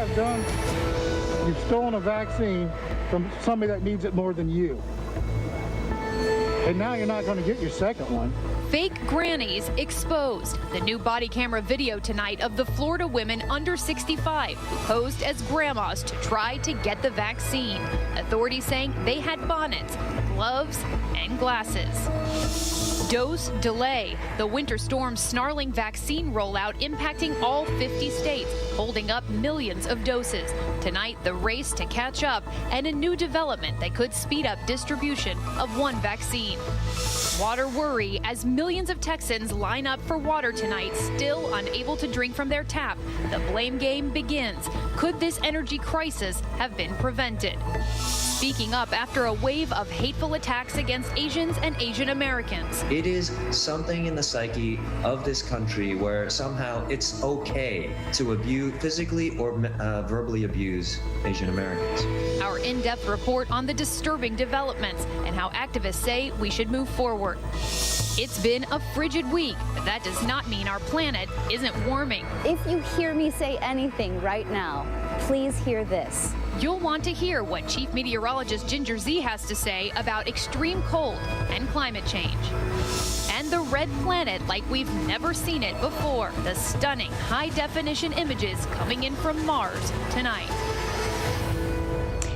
have done, you've stolen a vaccine from somebody that needs it more than you. And now you're not going to get your second one. Fake grannies exposed. The new body camera video tonight of the Florida women under 65 who posed as grandmas to try to get the vaccine. Authorities saying they had bonnets, gloves, and glasses. Dose delay. The winter storm's snarling vaccine rollout impacting all 50 states, holding up millions of doses. Tonight, the race to catch up and a new development that could speed up distribution of one vaccine. Water worry as millions of Texans line up for water tonight, still unable to drink from their tap. The blame game begins. Could this energy crisis have been prevented? Speaking up after a wave of hateful attacks against Asians and Asian Americans. It is something in the psyche of this country where somehow it's okay to abuse, physically or verbally abuse Asian Americans. Our in-depth report on the disturbing developments and how activists say we should move forward. It's been a frigid week, but that does not mean our planet isn't warming. If you hear me say anything right now, please hear this. You'll want to hear what Chief Meteorologist Ginger Z has to say about extreme cold and climate change. And the red planet like we've never seen it before. The stunning high-definition images coming in from Mars tonight.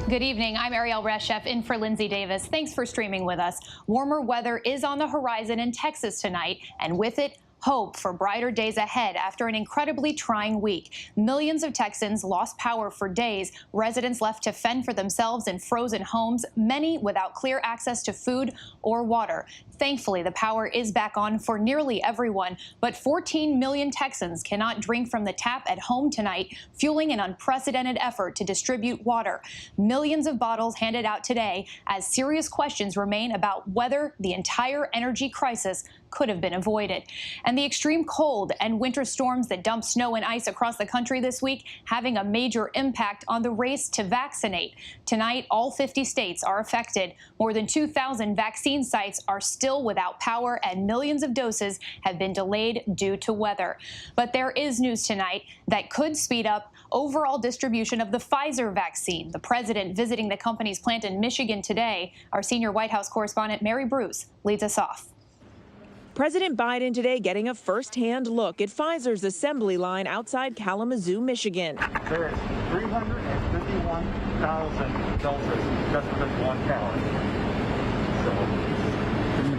Good evening. I'm Ariel Reshef in for Lindsay Davis. Thanks for streaming with us. Warmer weather is on the horizon in Texas tonight, and with it, hope for brighter days ahead after an incredibly trying week. Millions of Texans lost power for days, residents left to fend for themselves in frozen homes, many without clear access to food or water. Thankfully, the power is back on for nearly everyone, but 14 million Texans cannot drink from the tap at home tonight, fueling an unprecedented effort to distribute water. Millions of bottles handed out today as serious questions remain about whether the entire energy crisis could have been avoided. And the extreme cold and winter storms that dumped snow and ice across the country this week having a major impact on the race to vaccinate. Tonight, all 50 states are affected. More than 2,000 vaccine sites are still without power, and millions of doses have been delayed due to weather. But there is news tonight that could speed up overall distribution of the Pfizer vaccine. The president visiting the company's plant in Michigan today. Our senior White House correspondent Mary Bruce leads us off. President Biden today getting a first-hand look at Pfizer's assembly line outside Kalamazoo, Michigan. There's 351,000 doses just for this one tower. So,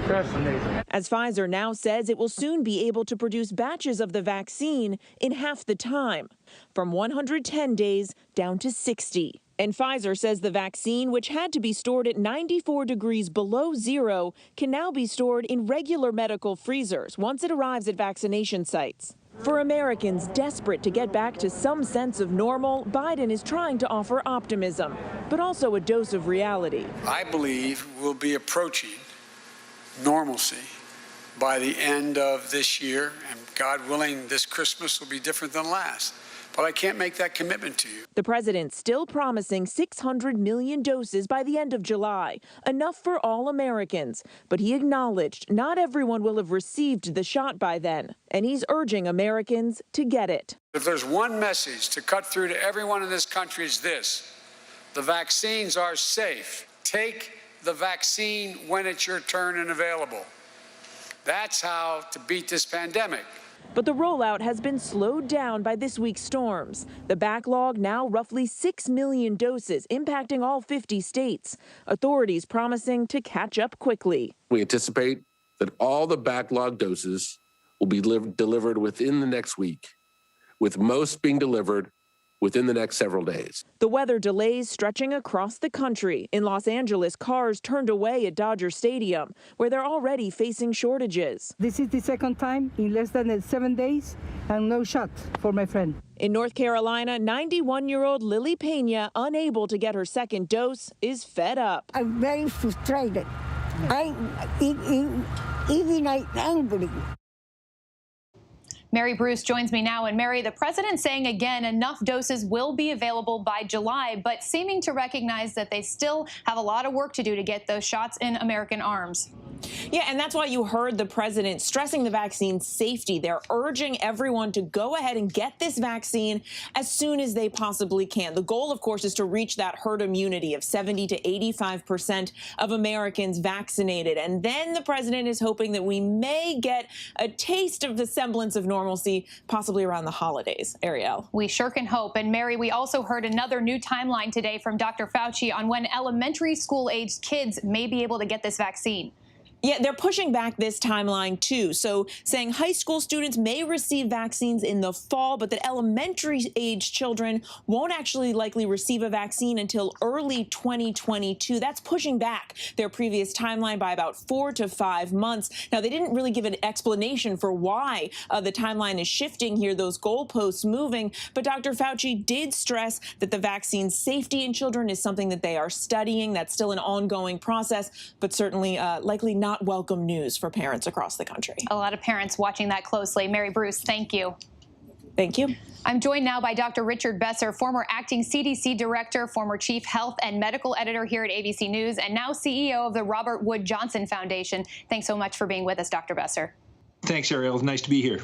that's amazing. As Pfizer now says it will soon be able to produce batches of the vaccine in half the time, from 110 days down to 60. And Pfizer says the vaccine, which had to be stored at 94 degrees below zero, can now be stored in regular medical freezers once it arrives at vaccination sites. For Americans desperate to get back to some sense of normal, Biden is trying to offer optimism, but also a dose of reality. I believe we'll be approaching normalcy by the end of this year, and God willing, this Christmas will be different than last. But I can't make that commitment to you. The president still promising 600 million doses by the end of July, enough for all Americans. But he acknowledged not everyone will have received the shot by then, and he's urging Americans to get it. If there's one message to cut through to everyone in this country, it's this: the vaccines are safe. Take the vaccine when it's your turn and available. That's how to beat this pandemic. But the rollout has been slowed down by this week's storms. The backlog now roughly 6 million doses, impacting all 50 states. Authorities promising to catch up quickly. We anticipate that all the backlog doses will be delivered within the next week, with most being delivered within the next several days. The weather delays stretching across the country. In Los Angeles, cars turned away at Dodger Stadium, where they're already facing shortages. This is the second time in less than 7 days, and no shot for my friend. In North Carolina, 91-year-old Lily Pena, unable to get her second dose, is fed up. I'm very frustrated. I'm angry. Mary Bruce joins me now. And Mary, the president saying again enough doses will be available by July, but seeming to recognize that they still have a lot of work to do to get those shots in American arms. Yeah, and that's why you heard the president stressing the vaccine safety. They're urging everyone to go ahead and get this vaccine as soon as they possibly can. The goal, of course, is to reach that herd immunity of 70 to 85% of Americans vaccinated. And then the president is hoping that we may get a taste of the semblance of normalcy, possibly around the holidays. Ariel. We sure can hope. And Mary, we also heard another new timeline today from Dr. Fauci on when elementary school-aged kids may be able to get this vaccine. Yeah, they're pushing back this timeline, too. So saying high school students may receive vaccines in the fall, but that elementary age children won't actually likely receive a vaccine until early 2022. That's pushing back their previous timeline by about 4 to 5 months. Now, they didn't really give an explanation for why the timeline is shifting here, those goalposts moving. But Dr. Fauci did stress that the vaccine safety in children is something that they are studying. That's still an ongoing process, but certainly likely not welcome news for parents across the country. A lot of parents watching that closely. Mary Bruce, thank you. Thank you. I'm joined now by Dr. Richard Besser, former acting CDC director, former chief health and medical editor here at ABC News, and now CEO of the Robert Wood Johnson Foundation. Thanks so much for being with us, Dr. Besser. Thanks, Ariel. Nice to be here.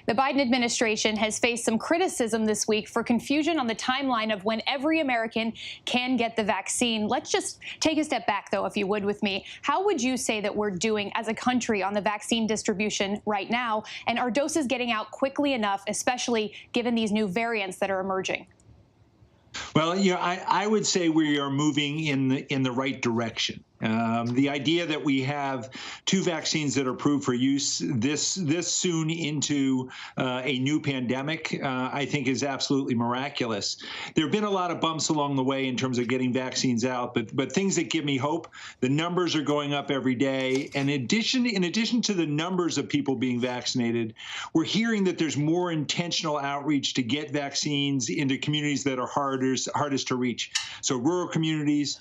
The Biden administration has faced some criticism this week for confusion on the timeline of when every American can get the vaccine. Let's just take a step back, though, if you would, with me. How would you say that we're doing as a country on the vaccine distribution right now? And are doses getting out quickly enough, especially given these new variants that are emerging? Well, I would say we are moving in the right direction. The idea that we have 2 vaccines that are approved for use this soon into a new pandemic, I think is absolutely miraculous. There have been a lot of bumps along the way in terms of getting vaccines out, but things that give me hope. The numbers are going up every day, and in addition to the numbers of people being vaccinated, we're hearing that there's more intentional outreach to get vaccines into communities that are hardest to reach. So rural communities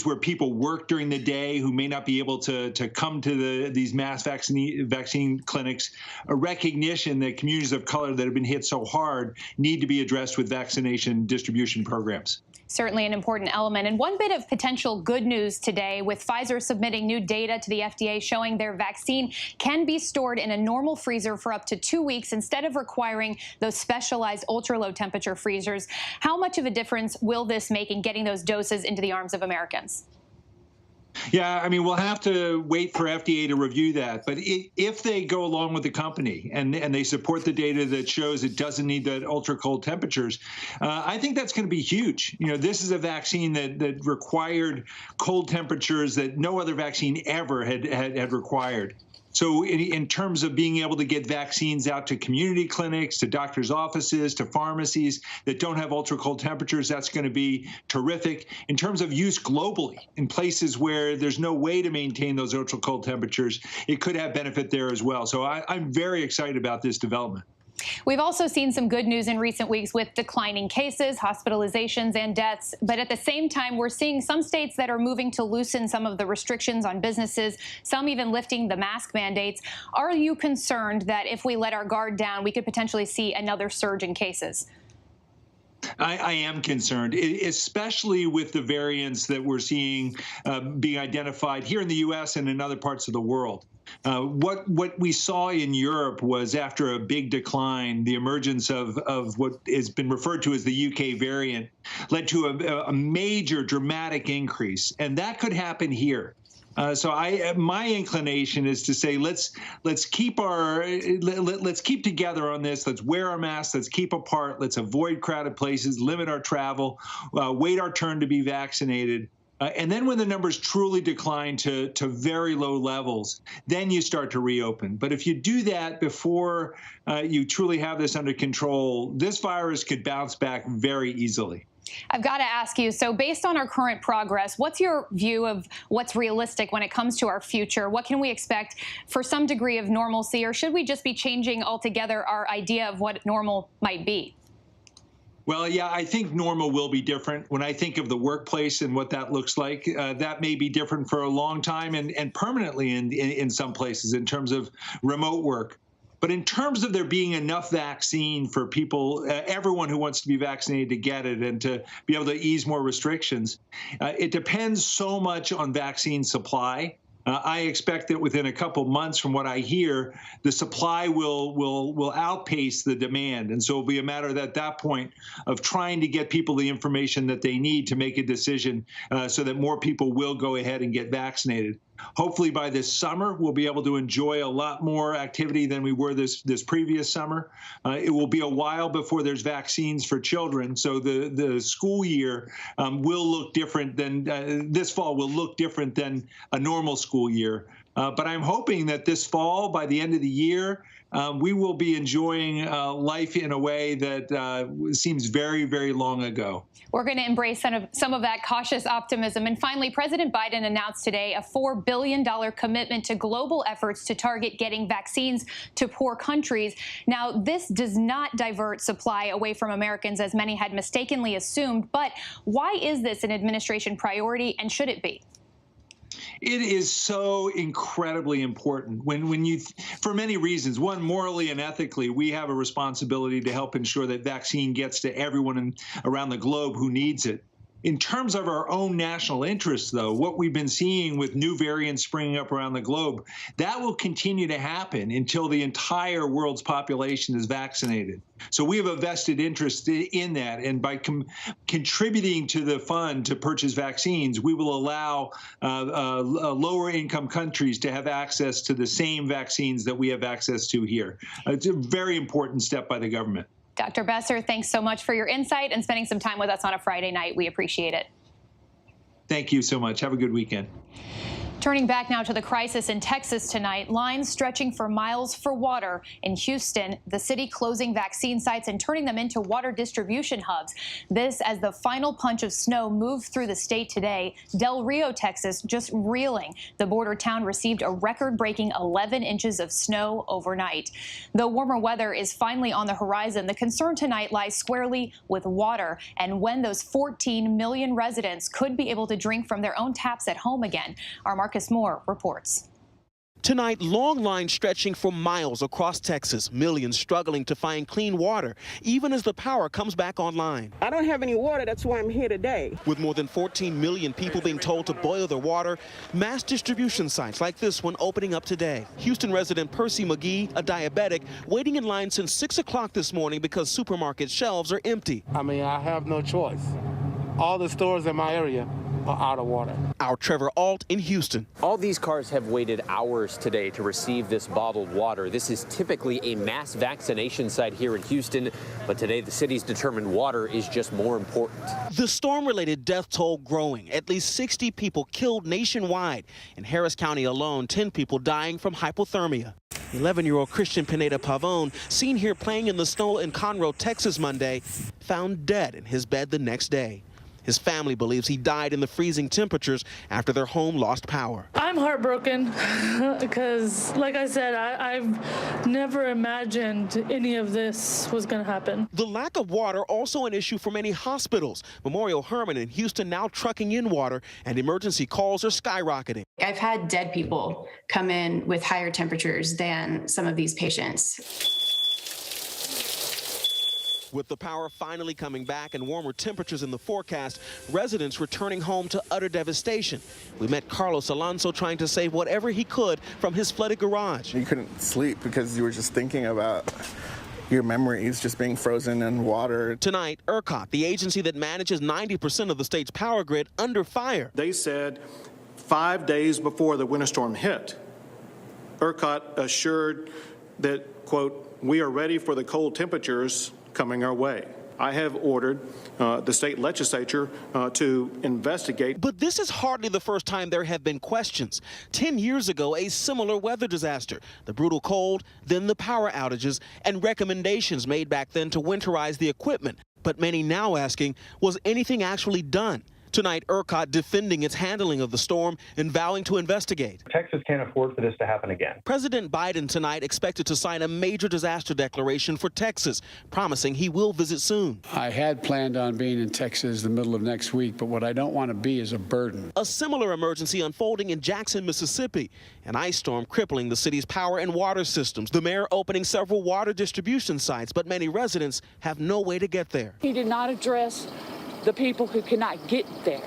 where people work during the day who may not be able to come to these mass vaccine clinics, a recognition that communities of color that have been hit so hard need to be addressed with vaccination distribution programs. Certainly an important element. And one bit of potential good news today with Pfizer submitting new data to the FDA showing their vaccine can be stored in a normal freezer for up to 2 weeks instead of requiring those specialized ultra-low temperature freezers. How much of a difference will this make in getting those doses into the arms of Americans? Yeah, I mean, we'll have to wait for FDA to review that. But if they go along with the company and they support the data that shows it doesn't need that ultra cold temperatures, I think that's going to be huge. This is a vaccine that required cold temperatures that no other vaccine ever had required. So in terms of being able to get vaccines out to community clinics, to doctors' offices, to pharmacies that don't have ultra cold temperatures, that's going to be terrific. In terms of use globally, in places where there's no way to maintain those ultra cold temperatures, it could have benefit there as well. So I'm very excited about this development. We've also seen some good news in recent weeks with declining cases, hospitalizations, and deaths. But at the same time, we're seeing some states that are moving to loosen some of the restrictions on businesses, some even lifting the mask mandates. Are you concerned that if we let our guard down, we could potentially see another surge in cases? I am concerned, especially with the variants that we're seeing being identified here in the U.S. and in other parts of the world. What we saw in Europe was, after a big decline, the emergence of what has been referred to as the UK variant led to a major dramatic increase, and that could happen here. So my inclination is to say let's keep together on this. Let's wear our masks. Let's keep apart. Let's avoid crowded places. Limit our travel. Wait our turn to be vaccinated. And then when the numbers truly decline to very low levels, then you start to reopen. But if you do that before you truly have this under control, this virus could bounce back very easily. I've got to ask you, so based on our current progress, what's your view of what's realistic when it comes to our future? What can we expect for some degree of normalcy, or should we just be changing altogether our idea of what normal might be? Well, yeah, I think normal will be different. When I think of the workplace and what that looks like, that may be different for a long time and permanently in some places in terms of remote work. But in terms of there being enough vaccine for people, everyone who wants to be vaccinated to get it and to be able to ease more restrictions, it depends so much on vaccine supply. I expect that within a couple months, from what I hear, the supply will outpace the demand. And so it'll be a matter at that point of trying to get people the information that they need to make a decision so that more people will go ahead and get vaccinated. Hopefully by this summer, we'll be able to enjoy a lot more activity than we were this previous summer. It will be a while before there's vaccines for children. So the school year will look different than this fall will look different than a normal school year. But I'm hoping that this fall, by the end of the year, we will be enjoying life in a way that seems very, very long ago. We're going to embrace some of that cautious optimism. And finally, President Biden announced today a $4 billion commitment to global efforts to target getting vaccines to poor countries. Now, this does not divert supply away from Americans, as many had mistakenly assumed. But why is this an administration priority, and should it be? It is so incredibly important when you, for many reasons. One, morally and ethically, we have a responsibility to help ensure that vaccine gets to everyone around the globe who needs it. In terms of our own national interests, though, what we've been seeing with new variants springing up around the globe, that will continue to happen until the entire world's population is vaccinated. So we have a vested interest in that. And by contributing to the fund to purchase vaccines, we will allow lower income countries to have access to the same vaccines that we have access to here. It's a very important step by the government. Dr. Besser, thanks so much for your insight and spending some time with us on a Friday night. We appreciate it. Thank you so much. Have a good weekend. Turning back now to the crisis in Texas tonight, lines stretching for miles for water. In Houston, the city closing vaccine sites and turning them into water distribution hubs. This as the final punch of snow moved through the state today. Del Rio, Texas, just reeling. The border town received a record-breaking 11 inches of snow overnight. Though warmer weather is finally on the horizon, the concern tonight lies squarely with water and when those 14 million residents could be able to drink from their own taps at home again. Our Marcus Moore reports. Tonight, long lines stretching for miles across Texas, millions struggling to find clean water, even as the power comes back online. I don't have any water, that's why I'm here today. With more than 14 million people being told to boil their water, mass distribution sites like this one opening up today. Houston resident Percy McGee, a diabetic, waiting in line since 6 o'clock this morning because supermarket shelves are empty. I mean, I have no choice. All the stores in my area are out of water. Our Trevor Alt in Houston. All these cars have waited hours today to receive this bottled water. This is typically a mass vaccination site here in Houston, but today the city's determined water is just more important. The storm-related death toll growing. At least 60 people killed nationwide. In Harris County alone, 10 people dying from hypothermia. 11-year-old Christian Pineda Pavone, seen here playing in the snow in Conroe, Texas Monday, found dead in his bed the next day. His family believes he died in the freezing temperatures after their home lost power. I'm heartbroken because, like I said, I've never imagined any of this was going to happen. The lack of water also an issue for many hospitals. Memorial Hermann in Houston now trucking in water, and emergency calls are skyrocketing. I've had dead people come in with higher temperatures than some of these patients. With the power finally coming back and warmer temperatures in the forecast, residents returning home to utter devastation. We met Carlos Alonso trying to save whatever he could from his flooded garage. You couldn't sleep because you were just thinking about your memories just being frozen in water. Tonight, ERCOT, the agency that manages 90% of the state's power grid, under fire. They said 5 days before the winter storm hit, ERCOT assured that, quote, "We are ready for the cold temperatures coming our way." I have ordered the state legislature to investigate. But this is hardly the first time there have been questions. 10 years ago, a similar weather disaster, the brutal cold, then the power outages, and recommendations made back then to winterize the equipment. But many now asking, was anything actually done? Tonight, ERCOT defending its handling of the storm and vowing to investigate. Texas can't afford for this to happen again. President Biden tonight expected to sign a major disaster declaration for Texas, promising he will visit soon. I had planned on being in Texas the middle of next week, but what I don't want to be is a burden. A similar emergency unfolding in Jackson, Mississippi. An ice storm crippling the city's power and water systems. The mayor opening several water distribution sites, but many residents have no way to get there. He did not address the people who cannot get there.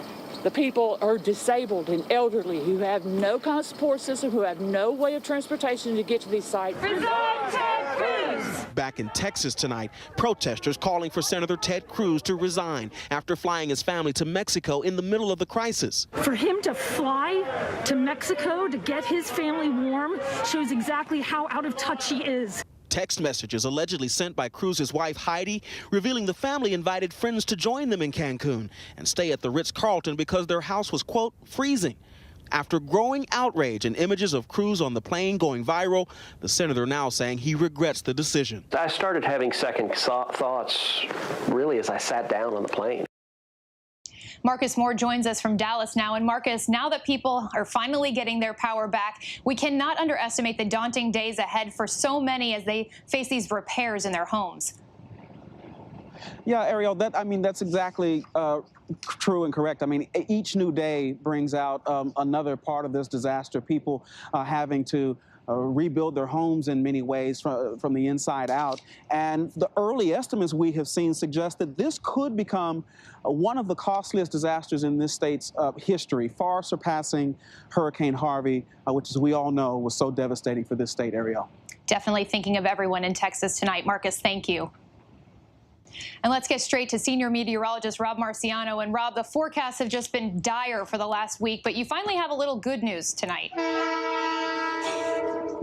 The people are disabled and elderly who have no kind of support system, who have no way of transportation to get to these sites. Resign Ted Cruz! Back in Texas tonight, protesters calling for Senator Ted Cruz to resign after flying his family to Mexico in the middle of the crisis. For him to fly to Mexico to get his family warm shows exactly how out of touch he is. Text messages allegedly sent by Cruz's wife Heidi revealing the family invited friends to join them in Cancun and stay at the Ritz-Carlton because their house was, quote, freezing. After growing outrage and images of Cruz on the plane going viral, the senator now saying he regrets the decision. I started having second thoughts really as I sat down on the plane. Marcus Moore joins us from Dallas now. And Marcus, now that people are finally getting their power back, we cannot underestimate the daunting days ahead for so many as they face these repairs in their homes. Yeah, Ariel, that's exactly true and correct. I mean, each new day brings out another part of this disaster. People having to rebuild their homes in many ways from the inside out. And the early estimates we have seen suggest that this could become one of the costliest disasters in this state's history, far surpassing Hurricane Harvey, which, as we all know, was so devastating for this state, Ariel. Definitely thinking of everyone in Texas tonight. Marcus, thank you. And let's get straight to senior meteorologist Rob Marciano. And Rob, the forecasts have just been dire for the last week, but you finally have a little good news tonight.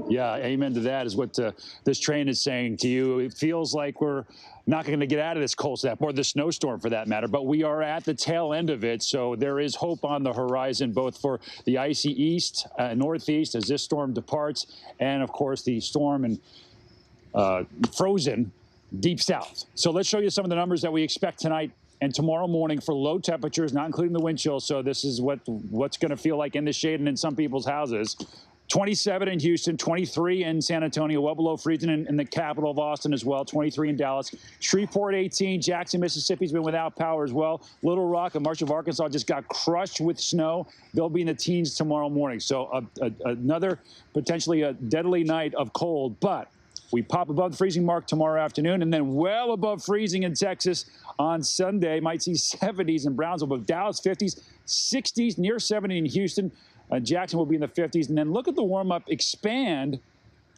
Yeah, amen to that is what this train is saying to you. It feels like we're not going to get out of this cold snap, or the snowstorm for that matter, but we are at the tail end of it. So there is hope on the horizon, both for the icy east, northeast as this storm departs, and of course the storm and frozen deep south. So let's show you some of the numbers that we expect tonight and tomorrow morning for low temperatures, not including the wind chill. So this is what's going to feel like in the shade and in some people's houses. 27 in Houston, 23 in San Antonio, well below freezing in the capital of Austin as well, 23 in Dallas. Shreveport, 18. Jackson, Mississippi's been without power as well. Little Rock and much of Arkansas just got crushed with snow. They'll be in the teens tomorrow morning. So another potentially a deadly night of cold, but we pop above the freezing mark tomorrow afternoon, and then well above freezing in Texas on Sunday. Might see 70s in Brownsville, but Dallas 50s, 60s, near 70 in Houston. Jackson will be in the 50s. And then look at the warm-up expand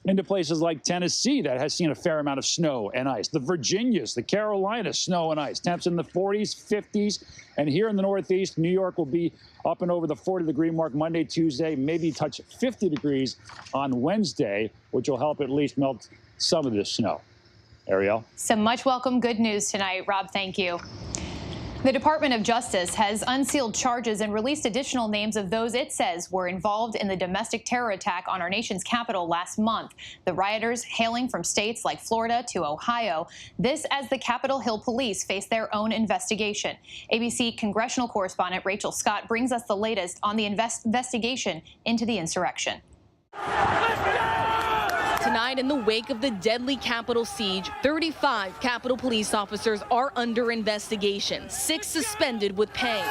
into places like Tennessee that has seen a fair amount of snow and ice. The Virginias, the Carolinas, snow and ice. Temps in the 40s, 50s. And here in the Northeast, New York will be up and over the 40-degree mark Monday, Tuesday, maybe touch 50 degrees on Wednesday, which will help at least melt some of this snow. Ariel? Some much welcome good news tonight. Rob, thank you. The Department of Justice has unsealed charges and released additional names of those it says were involved in the domestic terror attack on our nation's capital last month. The rioters hailing from states like Florida to Ohio. This as the Capitol Hill police face their own investigation. ABC congressional correspondent Rachel Scott brings us the latest on the investigation into the insurrection. Tonight, in the wake of the deadly Capitol siege, 35 Capitol police officers are under investigation, 6 suspended with pay.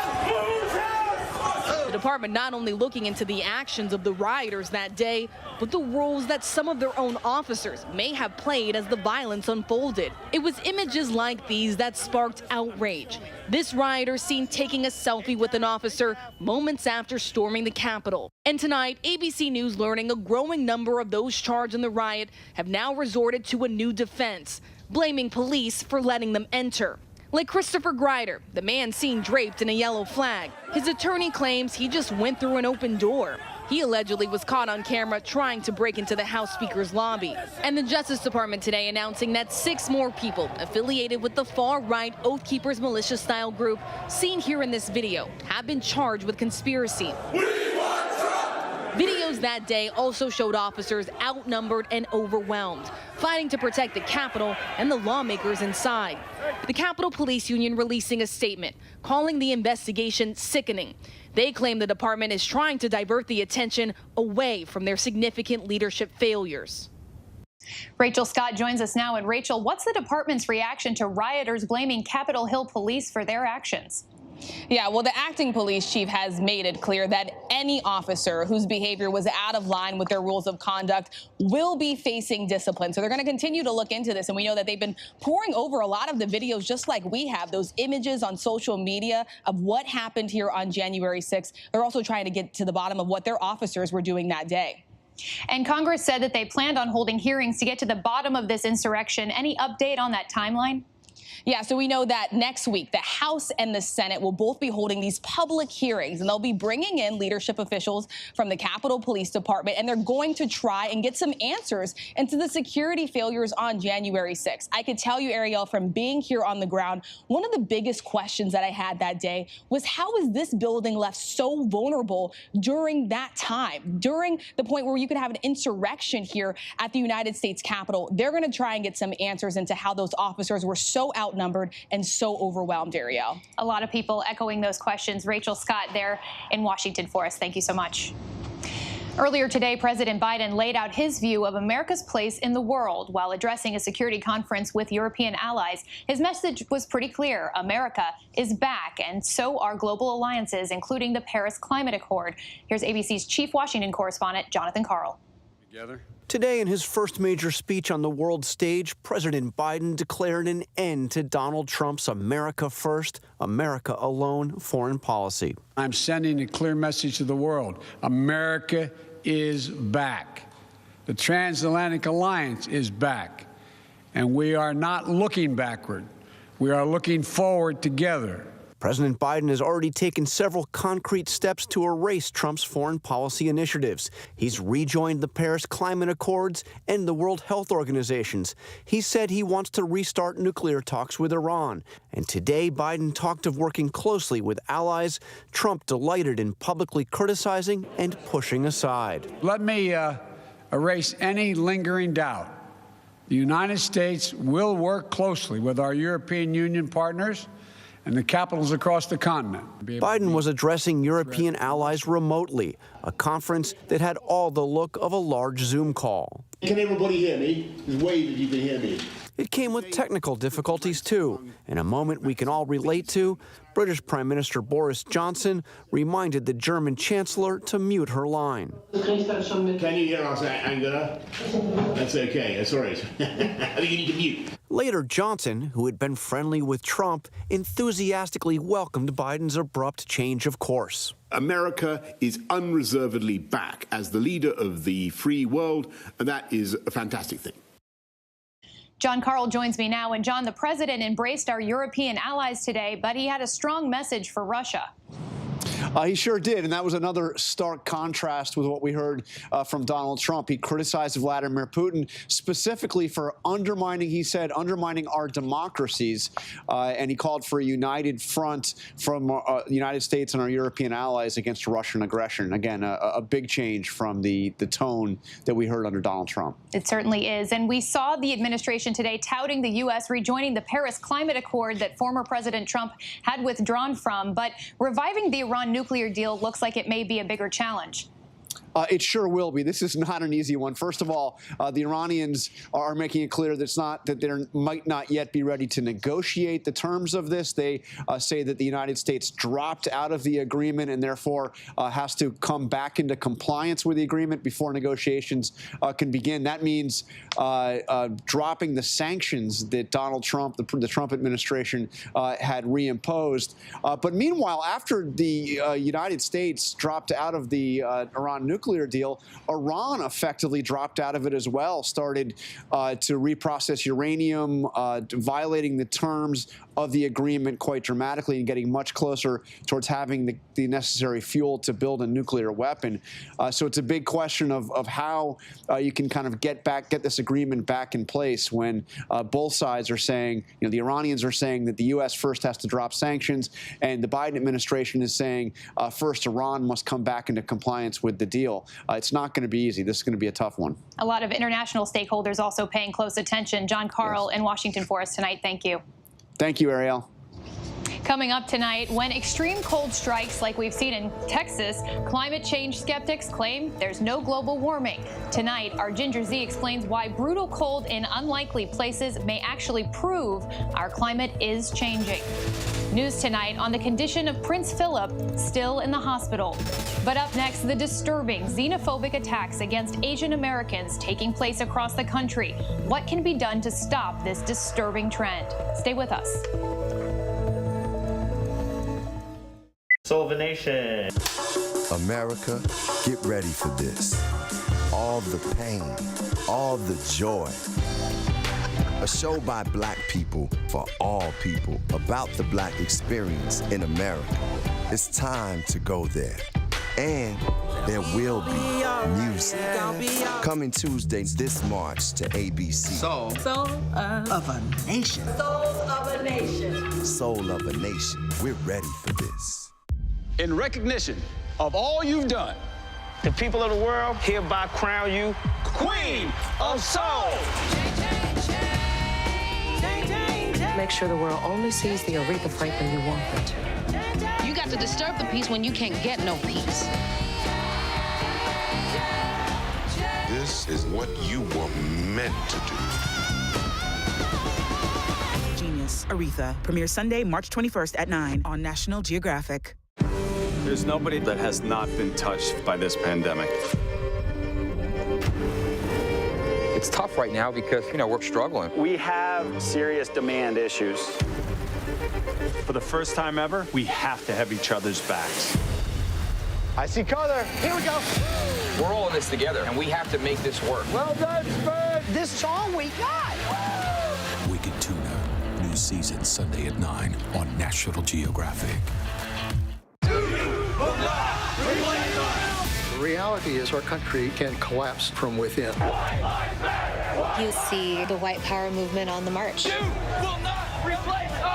The department not only looking into the actions of the rioters that day, but the roles that some of their own officers may have played as the violence unfolded. It was images like these that sparked outrage. This rioter seen taking a selfie with an officer moments after storming the Capitol. And tonight, ABC News learning a growing number of those charged in the riot have now resorted to a new defense, blaming police for letting them enter. Like Christopher Grider, the man seen draped in a yellow flag. His attorney claims he just went through an open door. He allegedly was caught on camera trying to break into the House Speaker's lobby. And the Justice Department today announcing that 6 more people affiliated with the far-right Oath Keepers militia-style group seen here in this video have been charged with conspiracy. Videos that day also showed officers outnumbered and overwhelmed, fighting to protect the Capitol and the lawmakers inside. The Capitol Police Union releasing a statement, calling the investigation sickening. They claim the department is trying to divert the attention away from their significant leadership failures. Rachel Scott joins us now. And Rachel, what's the department's reaction to rioters blaming Capitol Hill police for their actions? Yeah, well, the acting police chief has made it clear that any officer whose behavior was out of line with their rules of conduct will be facing discipline. So they're going to continue to look into this. And we know that they've been poring over a lot of the videos, just like we have, those images on social media of what happened here on January 6th. They're also trying to get to the bottom of what their officers were doing that day. And Congress said that they planned on holding hearings to get to the bottom of this insurrection. Any update on that timeline? Yeah, so we know that next week, the House and the Senate will both be holding these public hearings, and they'll be bringing in leadership officials from the Capitol Police Department, and they're going to try and get some answers into the security failures on January 6th. I could tell you, Ariel, from being here on the ground, one of the biggest questions that I had that day was how is this building left so vulnerable during that time, during the point where you could have an insurrection here at the United States Capitol? They're going to try and get some answers into how those officers were so outnumbered and so overwhelmed, Ariel. A lot of people echoing those questions. Rachel Scott there in Washington for us. Thank you so much. Earlier today, President Biden laid out his view of America's place in the world while addressing a security conference with European allies. His message was pretty clear. America is back, and so are global alliances, including the Paris Climate Accord. Here's ABC's chief Washington correspondent, Jonathan Karl. Today, in his first major speech on the world stage, President Biden declared an end to Donald Trump's America First, America Alone foreign policy. I'm sending a clear message to the world. America is back. The transatlantic alliance is back. And we are not looking backward. We are looking forward together. President Biden has already taken several concrete steps to erase Trump's foreign policy initiatives. He's rejoined the Paris Climate Accords and the World Health Organizations. He said he wants to restart nuclear talks with Iran. And today, Biden talked of working closely with allies Trump delighted in publicly criticizing and pushing aside. Let me erase any lingering doubt. The United States will work closely with our European Union partners and the capitals across the continent. Biden was addressing European allies remotely, a conference that had all the look of a large Zoom call. Can everybody hear me? Just wave if you can hear me. It came with technical difficulties, too. In a moment we can all relate to, British Prime Minister Boris Johnson reminded the German Chancellor to mute her line. Can you hear us, Angela? That's okay. That's all right. I think you need to mute. Later, Johnson, who had been friendly with Trump, enthusiastically welcomed Biden's abrupt change of course. America is unreservedly back as the leader of the free world, and that is a fantastic thing. John Karl joins me now. And John, the president embraced our European allies today, but he had a strong message for Russia. He sure did, and that was another stark contrast with what we heard from Donald Trump. He criticized Vladimir Putin specifically for undermining, he said, undermining our democracies, and he called for a united front from the United States and our European allies against Russian aggression. Again, a big change from the tone that we heard under Donald Trump. It certainly is, and we saw the administration today touting the U.S. rejoining the Paris Climate Accord that former President Trump had withdrawn from, but reviving the Iran nuclear deal looks like it may be a bigger challenge. It sure will be. This is not an easy one. First of all, the Iranians are making it clear that they might not yet be ready to negotiate the terms of this. They say that the United States dropped out of the agreement and therefore has to come back into compliance with the agreement before negotiations can begin. That means dropping the sanctions that Donald Trump, the Trump administration, had reimposed. But meanwhile, after the United States dropped out of the Iran nuclear deal, Iran effectively dropped out of it as well, started to reprocess uranium, violating the terms of the agreement quite dramatically and getting much closer towards having the necessary fuel to build a nuclear weapon. So it's a big question of how you can kind of get this agreement back in place when both sides are saying, the Iranians are saying that the U.S. first has to drop sanctions, and the Biden administration is saying first Iran must come back into compliance with the deal. It's not going to be easy. This is going to be a tough one. A lot of international stakeholders also paying close attention. John Karl in Washington for us tonight. Thank you. Thank you, Ariel. Coming up tonight, when extreme cold strikes like we've seen in Texas, climate change skeptics claim there's no global warming. Tonight, our Ginger Z explains why brutal cold in unlikely places may actually prove our climate is changing. News tonight on the condition of Prince Philip, still in the hospital. But up next, the disturbing xenophobic attacks against Asian Americans taking place across the country. What can be done to stop this disturbing trend? Stay with us. Miscellaneous. America, get ready for this. All the pain, all the joy. A show by Black people for all people about the Black experience in America. It's time to go there. And there will be music. Coming Tuesdays this March to ABC. Soul of a Nation. Soul of a Nation. Soul of a Nation. We're ready for this. In recognition of all you've done, the people of the world hereby crown you Queen of Soul. Make sure the world only sees the Aretha Franklin you want them to. You got to disturb the peace when you can't get no peace. This is what you were meant to do. Genius, Aretha. Premieres Sunday, March 21st at 9 on National Geographic. There's nobody that has not been touched by this pandemic. It's tough right now because, we're struggling. We have serious demand issues. For the first time ever, we have to have each other's backs. I see color. Here we go. We're all in this together, and we have to make this work. Well done, Spurs. This song we got. Wicked Tuna. New season Sunday at 9 on National Geographic. The reality is our country can collapse from within. You see the white power movement on the march.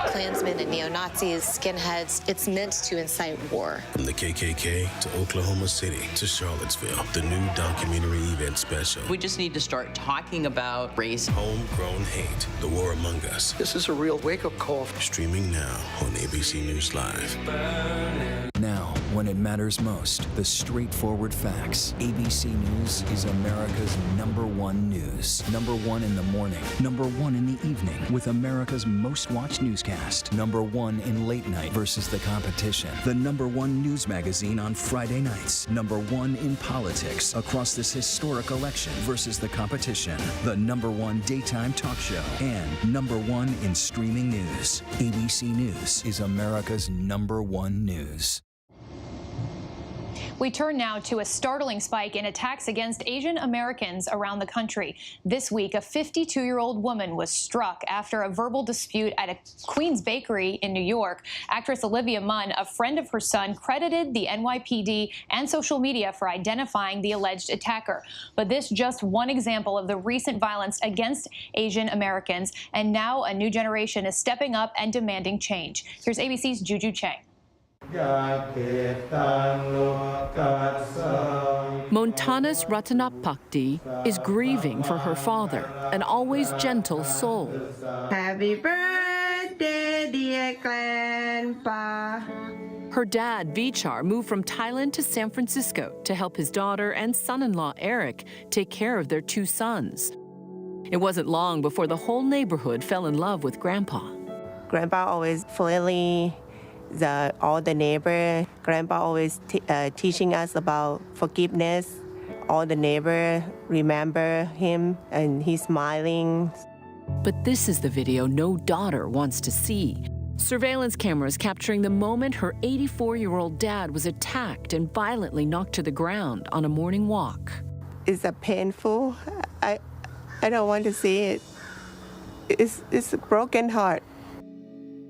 Klansmen and neo-Nazis, skinheads, it's meant to incite war. From the KKK to Oklahoma City to Charlottesville, the new documentary event special. We just need to start talking about race. Homegrown hate, the war among us. This is a real wake-up call. Streaming now on ABC News Live. Now, when it matters most, the straightforward facts. ABC News is America's #1 news. #1 in the morning, #1 in the evening, with America's most watched newscast. #1 in late night versus the competition. The #1 news magazine on Friday nights. #1 in politics across this historic election versus the competition. The #1 daytime talk show. And #1 in streaming news. ABC News is America's #1 news. We turn now to a startling spike in attacks against Asian Americans around the country. This week, a 52-year-old woman was struck after a verbal dispute at a Queens bakery in New York. Actress Olivia Munn, a friend of her son, credited the NYPD and social media for identifying the alleged attacker. But this just one example of the recent violence against Asian Americans, and now a new generation is stepping up and demanding change. Here's ABC's Juju Chang. Montana's Ratanapakdi is grieving for her father, an always gentle soul. Happy birthday, dear Grandpa. Her dad, Vichar, moved from Thailand to San Francisco to help his daughter and son-in-law, Eric, take care of their 2 sons. It wasn't long before the whole neighborhood fell in love with Grandpa. Grandpa always friendly. All the neighbor, Grandpa always teaching us about forgiveness. All the neighbor remember him and he's smiling. But this is the video no daughter wants to see. Surveillance cameras capturing the moment her 84-year-old dad was attacked and violently knocked to the ground on a morning walk. It's painful. I don't want to see it. It's a broken heart.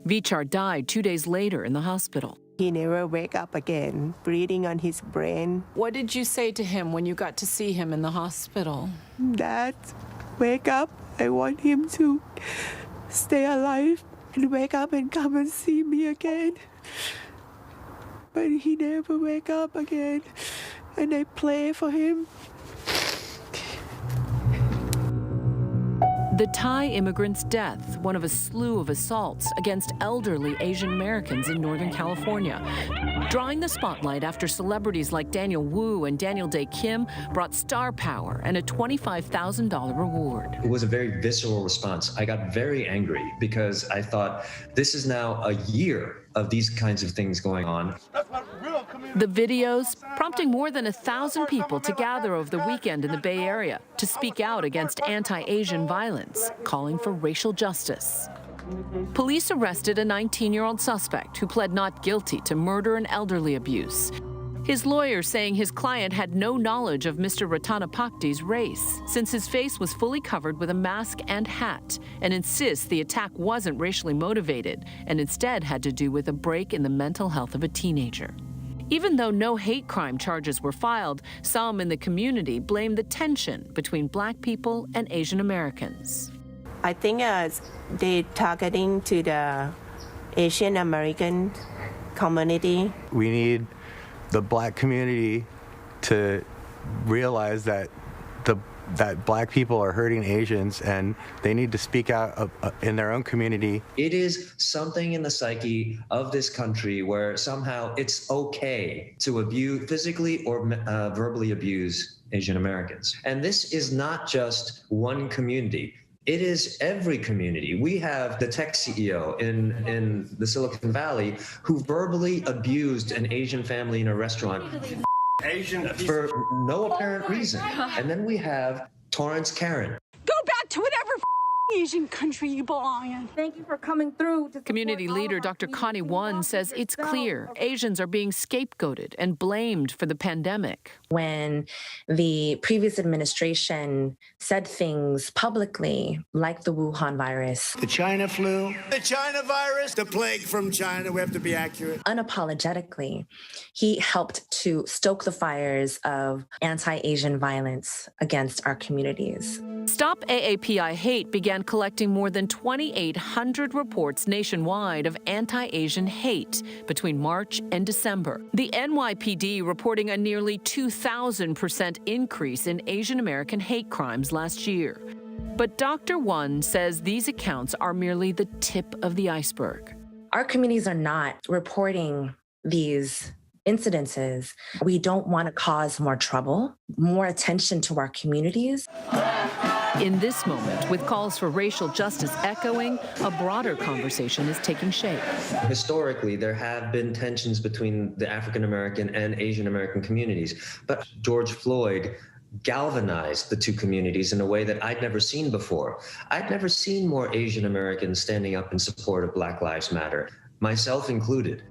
Vichar died 2 days later in the hospital. He never wake up again, bleeding on his brain. What did you say to him when you got to see him in the hospital? Dad, wake up. I want him to stay alive and wake up and come and see me again. But he never wake up again, and I pray for him. The Thai immigrant's death, one of a slew of assaults against elderly Asian Americans in Northern California, drawing the spotlight after celebrities like Daniel Wu and Daniel Dae Kim brought star power and a $25,000 reward. It was a very visceral response. I got very angry because I thought, this is now a year of these kinds of things going on. The videos prompting more than 1,000 people to gather over the weekend in the Bay Area to speak out against anti-Asian violence, calling for racial justice. Police arrested a 19-year-old suspect who pled not guilty to murder and elderly abuse. His lawyer saying his client had no knowledge of Mr. Ratanapakdit's race, since his face was fully covered with a mask and hat, and insists the attack wasn't racially motivated and instead had to do with a break in the mental health of a teenager. Even though no hate crime charges were filed, some in the community blame the tension between Black people and Asian Americans. I think they're targeting to the Asian American community. We need the Black community to realize that that Black people are hurting Asians and they need to speak out in their own community. It is something in the psyche of this country where somehow it's okay to abuse, physically or verbally abuse Asian Americans. And this is not just one community. It is every community. We have the tech CEO in the Silicon Valley who verbally abused an Asian family in a restaurant for no apparent reason. And then we have Torrance Karen. Go back to whatever Asian country you belong in. Thank you for coming through. Community leader Dr. Connie Won says it's clear Asians are being scapegoated and blamed for the pandemic. When the previous administration said things publicly, like the Wuhan virus, the China flu, the China virus, the plague from China, we have to be accurate. Unapologetically, he helped to stoke the fires of anti-Asian violence against our communities. Stop AAPI Hate began collecting more than 2,800 reports nationwide of anti-Asian hate between March and December. The NYPD reporting a nearly 2,000% increase in Asian American hate crimes last year. But Dr. Won says these accounts are merely the tip of the iceberg. Our communities are not reporting these incidences. We don't want to cause more trouble, more attention to our communities. In this moment, with calls for racial justice echoing, a broader conversation is taking shape. Historically, there have been tensions between the African American and Asian American communities, but George Floyd galvanized the two communities in a way that I'd never seen before. I'd never seen more Asian Americans standing up in support of Black Lives Matter, myself included.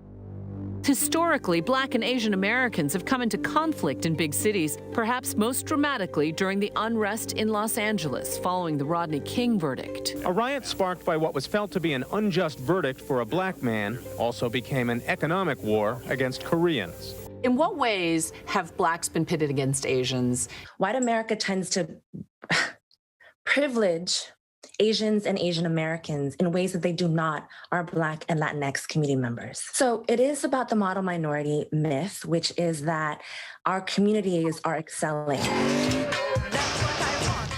Historically, Black and Asian Americans have come into conflict in big cities, perhaps most dramatically during the unrest in Los Angeles following the Rodney King verdict. A riot sparked by what was felt to be an unjust verdict for a Black man also became an economic war against Koreans. In what ways have Blacks been pitted against Asians? White America tends to privilege Asians and Asian Americans in ways that they do not our Black and Latinx community members. So it is about the model minority myth, which is that our communities are excelling.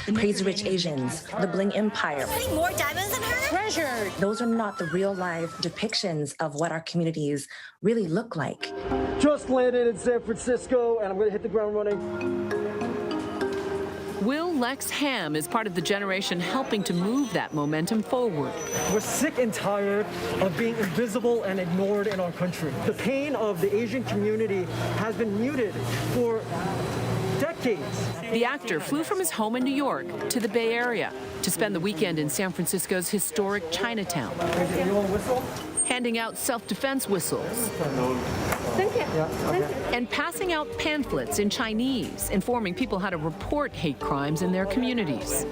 The crazy rich Asians, the bling empire. More diamonds in her? Treasure. Those are not the real life depictions of what our communities really look like. Just landed in San Francisco and I'm gonna hit the ground running. Will Lex Ham is part of the generation helping to move that momentum forward. We're sick and tired of being invisible and ignored in our country. The pain of the Asian community has been muted for decades. The actor flew from his home in New York to the Bay Area to spend the weekend in San Francisco's historic Chinatown, handing out self-defense whistles and passing out pamphlets in Chinese, informing people how to report hate crimes in their communities.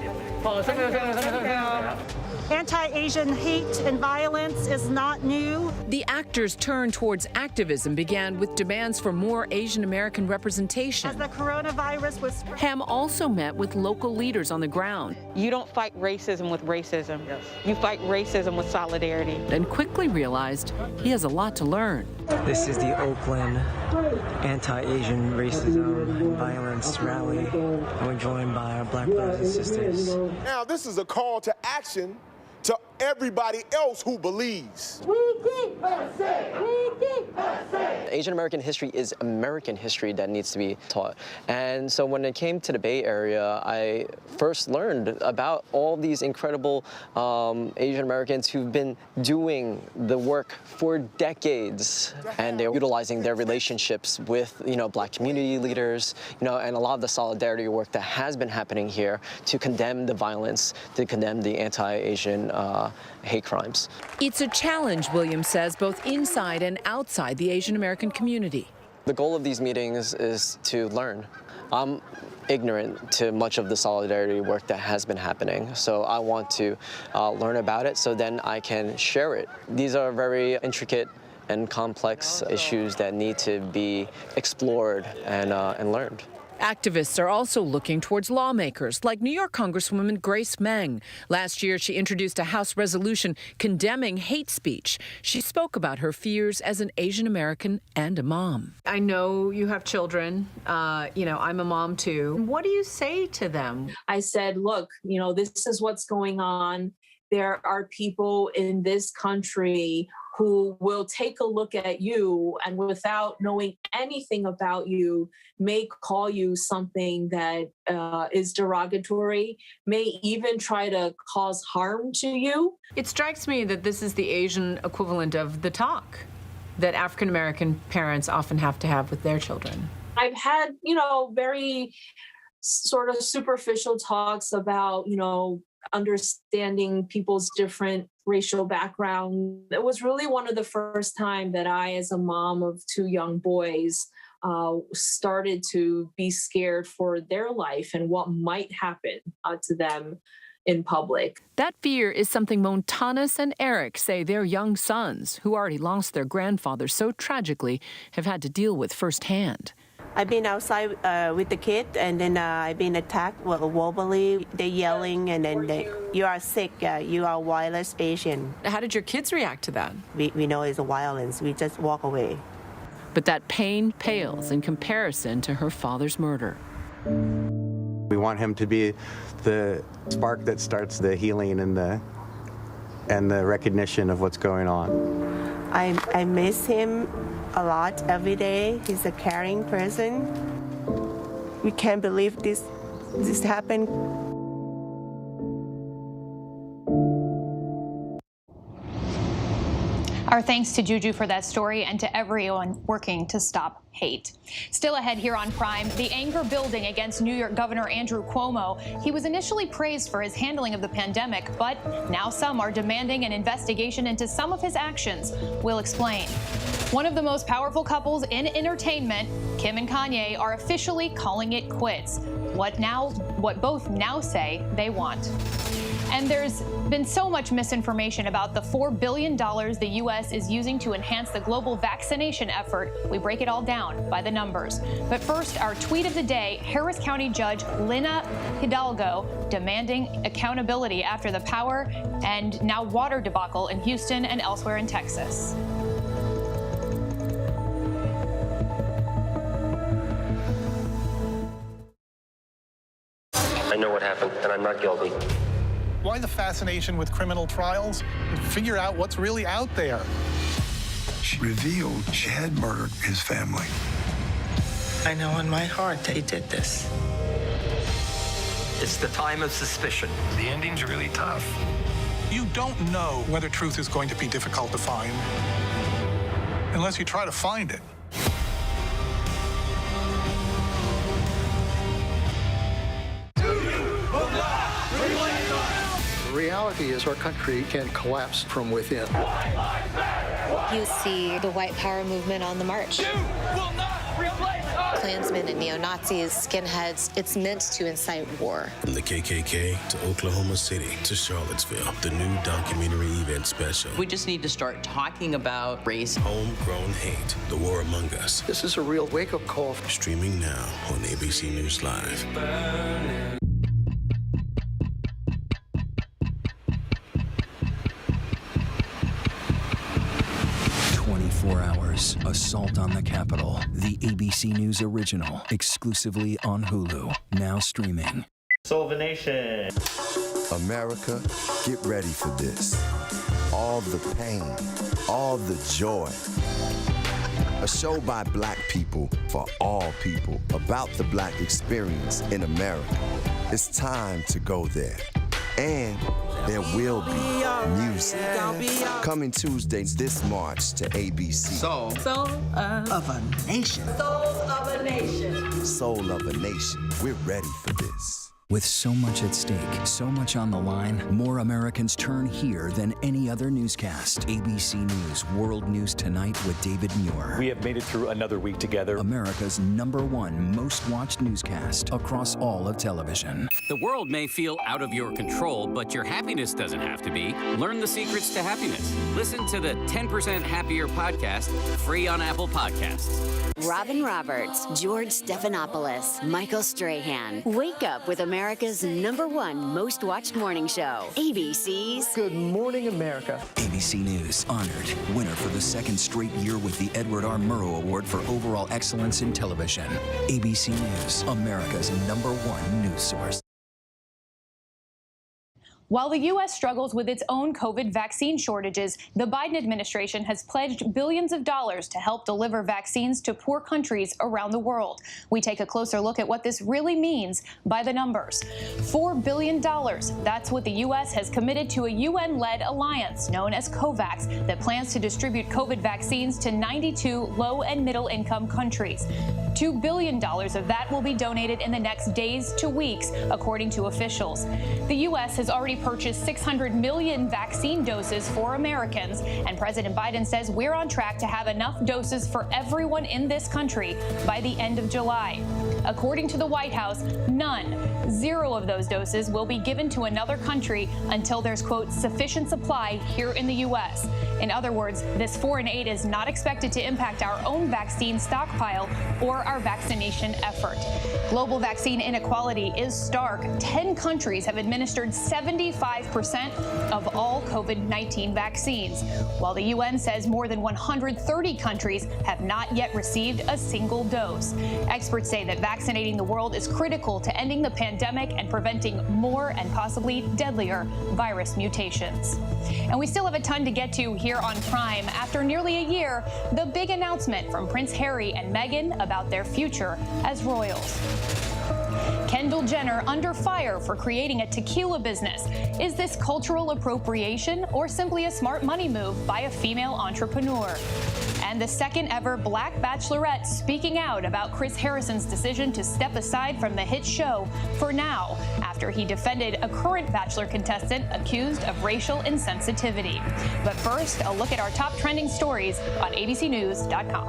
Anti-Asian hate and violence is not new. The actors' turn towards activism began with demands for more Asian American representation. As the coronavirus was spread. Ham also met with local leaders on the ground. You don't fight racism with racism. Yes. You fight racism with solidarity. Then quickly realized he has a lot to learn. This is the Oakland anti-Asian racism and violence rally. And we're joined by our Black brothers and sisters. Now, this is a call to action to everybody else who believes. Asian American history is American history that needs to be taught. And so when it came to the Bay Area, I first learned about all these incredible Asian Americans who've been doing the work for decades. And they're utilizing their relationships with, Black community leaders, and a lot of the solidarity work that has been happening here to condemn the violence, to condemn the anti-Asian hate crimes. It's a challenge, Williams says, both inside and outside the Asian American community. The goal of these meetings is to learn. I'm ignorant to much of the solidarity work that has been happening, so I want to learn about it so then I can share it. These are very intricate and complex issues that need to be explored and learned. Activists are also looking towards lawmakers, like New York Congresswoman Grace Meng. Last year, she introduced a House resolution condemning hate speech. She spoke about her fears as an Asian American and a mom. I know you have children. I'm a mom too. What do you say to them? I said, look, this is what's going on. There are people in this country who will take a look at you and without knowing anything about you, may call you something that is derogatory, may even try to cause harm to you. It strikes me that this is the Asian equivalent of the talk that African American parents often have to have with their children. I've had, very sort of superficial talks about, understanding people's different racial background. It was really one of the first time that I, as a mom of two young boys, started to be scared for their life and what might happen to them in public. That fear is something Montanus and Eric say their young sons, who already lost their grandfather so tragically, have had to deal with firsthand. I've been outside with the kid, and then I've been attacked verbally. They're yelling, and then you are sick, you are wireless Asian. How did your kids react to that? We know it's violence. We just walk away. But that pain pales in comparison to her father's murder. We want him to be the spark that starts the healing and the recognition of what's going on. I miss him a lot every day. He's a caring person. We can't believe this happened. Our thanks to Juju for that story and to everyone working to stop hate. Still ahead here on Prime, the anger building against New York Governor Andrew Cuomo. He was initially praised for his handling of the pandemic, but now some are demanding an investigation into some of his actions. We'll explain. One of the most powerful couples in entertainment, Kim and Kanye, are officially calling it quits. What both now say they want. And there's been so much misinformation about the $4 billion the U.S. is using to enhance the global vaccination effort. We break it all down by the numbers. But first, our tweet of the day, Harris County Judge Lina Hidalgo demanding accountability after the power and now water debacle in Houston and elsewhere in Texas. I know what happened, and I'm not guilty. Why the fascination with criminal trials? Figure out what's really out there. She revealed she had murdered his family. I know in my heart they did this. It's the time of suspicion. The ending's really tough. You don't know whether truth is going to be difficult to find unless you try to find it. The reality is our country can collapse from within. You see the white power movement on the march. You will not Klansmen and neo-Nazis, skinheads, it's meant to incite war. From the KKK to Oklahoma City to Charlottesville, the new documentary event special. We just need to start talking about race. Homegrown hate, the war among us. This is a real wake-up call. Streaming now on ABC News Live. 24 hours, assault on the Capitol. The ABC News original, exclusively on Hulu. Now streaming. Vaccination. America, get ready for this. All the pain, all the joy. A show by Black people for all people about the Black experience in America. It's time to go there. And there will be music. Coming Tuesdays this March to ABC. Soul of a nation. Soul of a nation. Soul of a nation. We're ready for this. With so much at stake, so much on the line, more Americans turn here than any other newscast. ABC News World News Tonight with David Muir. We have made it through another week together. America's #1 most watched newscast across all of television. The world may feel out of your control, but your happiness doesn't have to be. Learn the secrets to happiness. Listen to the 10% Happier podcast, free on Apple Podcasts. Robin Roberts, George Stephanopoulos, Michael Strahan. Wake up with America's #1 most watched morning show. ABC's Good Morning America. ABC News honored winner for the second straight year with the Edward R. Murrow Award for Overall Excellence in Television. ABC News, America's #1 news source. While the U.S. struggles with its own COVID vaccine shortages, the Biden administration has pledged billions of dollars to help deliver vaccines to poor countries around the world. We take a closer look at what this really means by the numbers. $4 billion. That's what the U.S. has committed to a UN-led alliance known as COVAX that plans to distribute COVID vaccines to 92 low and middle income countries. $2 billion of that will be donated in the next days to weeks, according to officials. The U.S. has already purchased 600 million vaccine doses for Americans, and President Biden says we're on track to have enough doses for everyone in this country by the end of July. According to the White House, zero of those doses will be given to another country until there's, quote, sufficient supply here in the U.S. In other words, this foreign aid is not expected to impact our own vaccine stockpile or our vaccination effort. Global vaccine inequality is stark. 10 countries have administered 75% of all COVID-19 vaccines, while the UN says more than 130 countries have not yet received a single dose. Experts say that vaccinating the world is critical to ending the pandemic and preventing more and possibly deadlier virus mutations. And we still have a ton to get to here on Crime. After nearly a year, the big announcement from Prince Harry and Meghan about their future as royals. Kendall Jenner under fire for creating a tequila business. Is this cultural appropriation or simply a smart money move by a female entrepreneur? And the second ever Black Bachelorette speaking out about Chris Harrison's decision to step aside from the hit show for now, after he defended a current Bachelor contestant accused of racial insensitivity. But first, a look at our top trending stories on abcnews.com.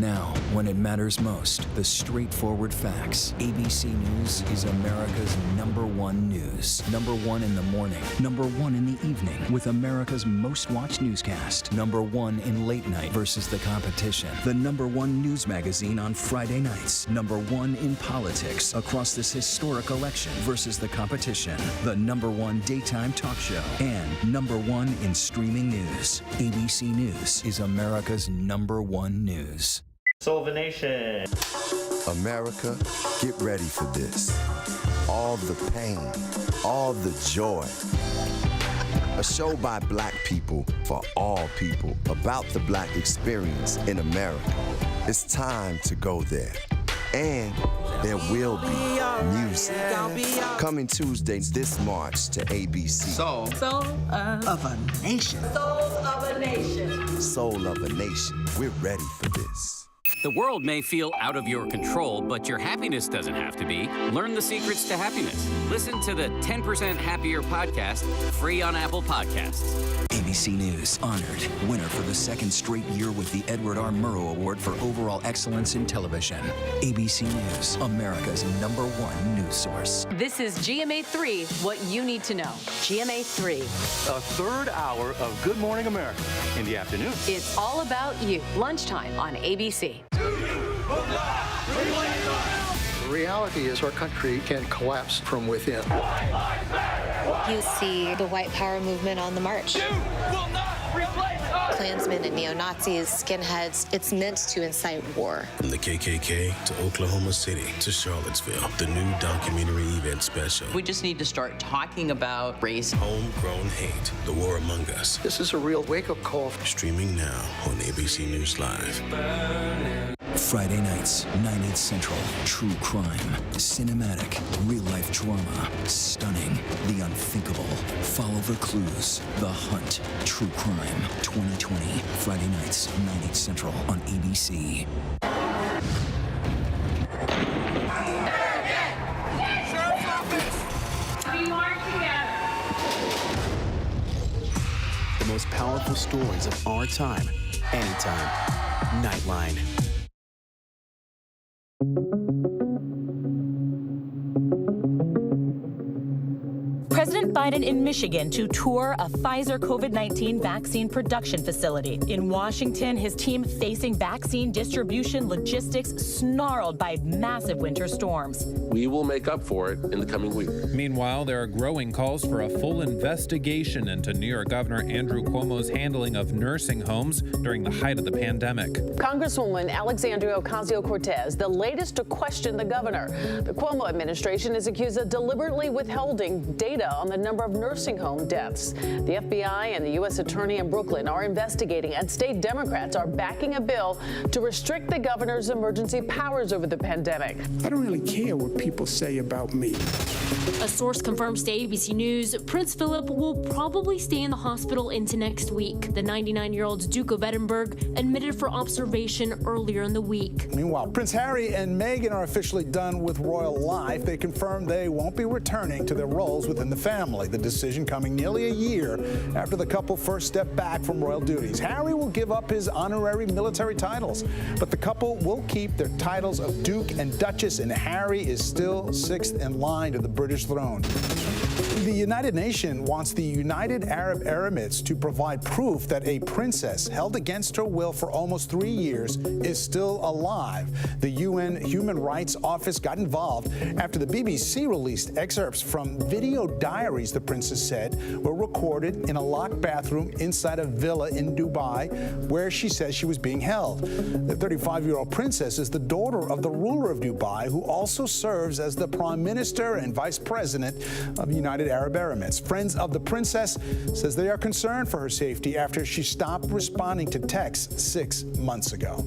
Now, when it matters most, the straightforward facts. ABC News is America's #1 news. #1 in the morning, #1 in the evening, with America's most watched newscast. #1 in late night versus the competition. The #1 news magazine on Friday nights. #1 in politics across this historic election versus the competition. The #1 daytime talk show. And #1 in streaming news. ABC News is America's #1 news. Vaccination. America, get ready for this. All the pain, all the joy. A show by Black people for all people about the Black experience in America. It's time to go there. And there will be music. Coming Tuesdays this March to ABC. Soul of a nation. Soul of a nation. Soul of a nation. We're ready for this. The world may feel out of your control, but your happiness doesn't have to be. Learn the secrets to happiness. Listen to the 10% Happier podcast, free on Apple Podcasts. ABC News honored winner for the second straight year with the Edward R. Murrow Award for Overall Excellence in Television. ABC News, America's #1 news source. This is GMA3, what you need to know. GMA3. A third hour of Good Morning America in the afternoon. It's all about you. Lunchtime on ABC. The reality is our country can collapse from within. You see the white power movement on the march. You will not replace us! Klansmen and neo-Nazis, skinheads, it's meant to incite war. From the KKK to Oklahoma City to Charlottesville, the new documentary event special. We just need to start talking about race. Homegrown Hate, The War Among Us. This is a real wake-up call. Streaming now on ABC News Live. Friday nights, 9/8 Central. True crime, cinematic, real-life drama, stunning, the unthinkable. Follow the clues. The Hunt. True crime. 2020. Friday nights, 9/8 Central on ABC. The most powerful stories of our time, anytime. Nightline. President Biden in Michigan to tour a Pfizer COVID-19 vaccine production facility. In Washington, his team facing vaccine distribution logistics snarled by massive winter storms. We will make up for it in the coming week. Meanwhile, there are growing calls for a full investigation into New York Governor Andrew Cuomo's handling of nursing homes during the height of the pandemic. Congresswoman Alexandria Ocasio-Cortez, the latest to question the governor. The Cuomo administration is accused of deliberately withholding data on the number of nursing home deaths. The FBI and the U.S. Attorney in Brooklyn are investigating, and state Democrats are backing a bill to restrict the governor's emergency powers over the pandemic. I don't really care what people say about me. A source confirms to ABC News Prince Philip will probably stay in the hospital into next week. The 99-year-old Duke of Edinburgh admitted for observation earlier in the week. Meanwhile, Prince Harry and Meghan are officially done with royal life. They confirmed they won't be returning to their roles within the family. The decision coming nearly a year after the couple first stepped back from royal duties. Harry will give up his honorary military titles, but the couple will keep their titles of Duke and Duchess, and Harry is still 6th in line to the British throne. The United Nations wants the United Arab Emirates to provide proof that a princess held against her will for almost 3 years is still alive. The UN Human Rights Office got involved after the BBC released excerpts from video diaries the princess said were recorded in a locked bathroom inside a villa in Dubai where she says she was being held. The 35-year-old princess is the daughter of the ruler of Dubai, who also serves as the prime minister and vice president of the United Arab Emirates. Friends of the princess says they are concerned for her safety after she stopped responding to texts 6 months ago.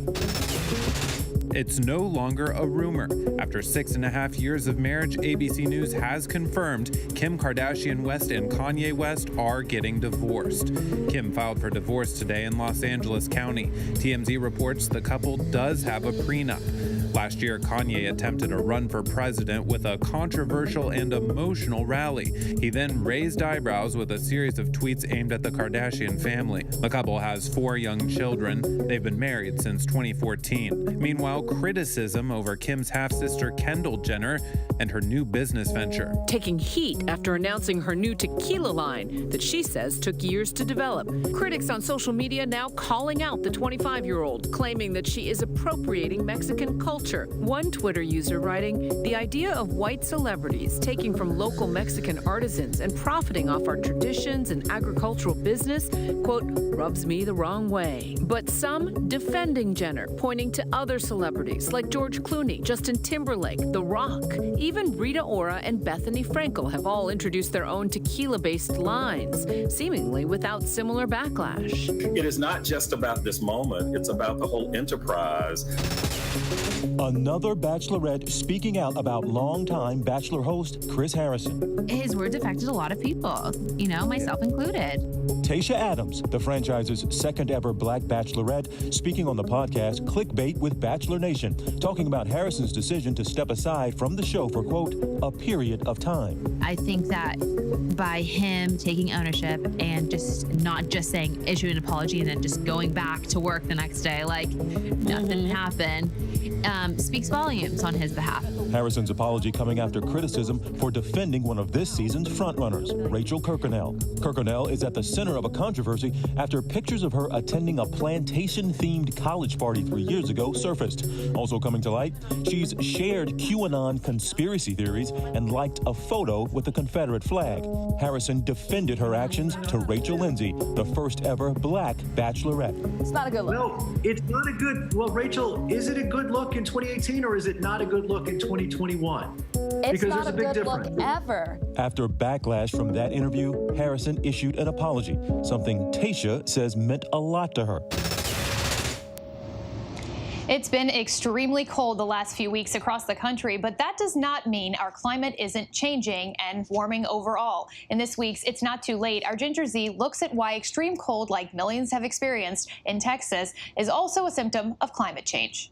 It's no longer a rumor. After 6.5 years of marriage, ABC News has confirmed Kim Kardashian West and Kanye West are getting divorced. Kim filed for divorce today in Los Angeles County. TMZ reports the couple does have a prenup. Last year, Kanye attempted a run for president with a controversial and emotional rally. He then raised eyebrows with a series of tweets aimed at the Kardashian family. The couple has 4 young children. They've been married since 2014. Meanwhile, criticism over Kim's half-sister Kendall Jenner and her new business venture. Taking heat after announcing her new tequila line that she says took years to develop. Critics on social media now calling out the 25-year-old, claiming that she is appropriating Mexican culture. One Twitter user writing, "The idea of white celebrities taking from local Mexican artisans and profiting off our traditions and agricultural business, quote, rubs me the wrong way." But some defending Jenner, pointing to other celebrities like George Clooney, Justin Timberlake, The Rock. Even Rita Ora and Bethany Frankel have all introduced their own tequila-based lines, seemingly without similar backlash. It is not just about this moment, it's about the whole enterprise. Another bachelorette speaking out about longtime Bachelor host Chris Harrison. His words affected a lot of people, myself included. Tayshia Adams, the franchise's second ever Black Bachelorette, speaking on the podcast Clickbait with Bachelor Nation, talking about Harrison's decision to step aside from the show for, quote, a period of time. I think that by him taking ownership and just not just saying issue an apology and then just going back to work the next day like nothing happened, speaks volumes on his behalf. Harrison's apology coming after criticism for defending one of this season's frontrunners, Rachel Kirkconnell. Kirkconnell is at the center of a controversy after pictures of her attending a plantation-themed college party 3 years ago surfaced. Also coming to light, she's shared QAnon conspiracy theories and liked a photo with the Confederate flag. Harrison defended her actions to Rachel Lindsay, the first ever Black Bachelorette. It's not a good look. No, it's not a good. Well, Rachel, is it a good look in 2018 or is it not a good look in 2021? It's because not there's a a big good difference. look ever. After backlash from that interview, Harrison issued an apology, something Tayshia says meant a lot to her. It's been extremely cold the last few weeks across the country, but that does not mean our climate isn't changing and warming overall. In this week's It's Not Too Late, our Ginger Z looks at why extreme cold, like millions have experienced in Texas, is also a symptom of climate change.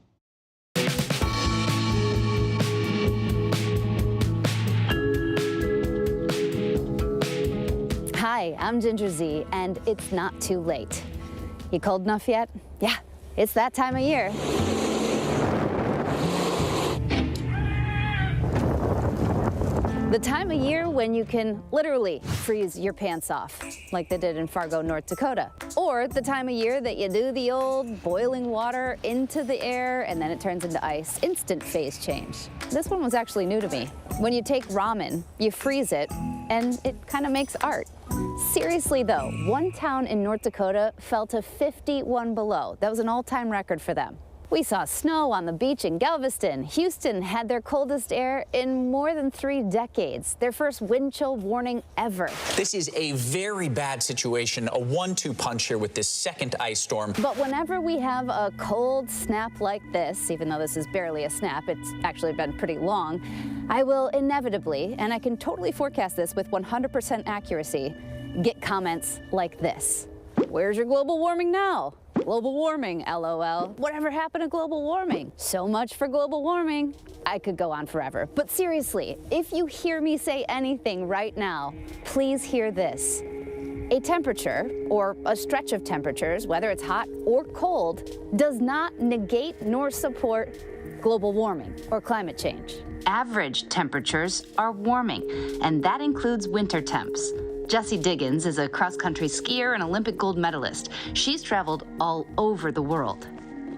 Hi, I'm Ginger Z, and it's not too late. You cold enough yet? Yeah, it's that time of year. The time of year when you can literally freeze your pants off, like they did in Fargo, North Dakota. Or the time of year that you do the old boiling water into the air and then it turns into ice. Instant phase change. This one was actually new to me. When you take ramen, you freeze it, and it kind of makes art. Seriously though, one town in North Dakota fell to 51 below. That was an all-time record for them. We saw snow on the beach in Galveston. Houston had their coldest air in more than 3 decades, their first wind chill warning ever. This is a very bad situation, a 1-2 punch here with this second ice storm. But whenever we have a cold snap like this, even though this is barely a snap, it's actually been pretty long, I will inevitably, and I can totally forecast this with 100% accuracy, get comments like this. Where's your global warming now? Global warming, LOL. Whatever happened to global warming? So much for global warming. I could go on forever. But seriously, if you hear me say anything right now, please hear this. A temperature, or a stretch of temperatures, whether it's hot or cold, does not negate nor support global warming or climate change. Average temperatures are warming, and that includes winter temps. Jessie Diggins is a cross-country skier and Olympic gold medalist. She's traveled all over the world.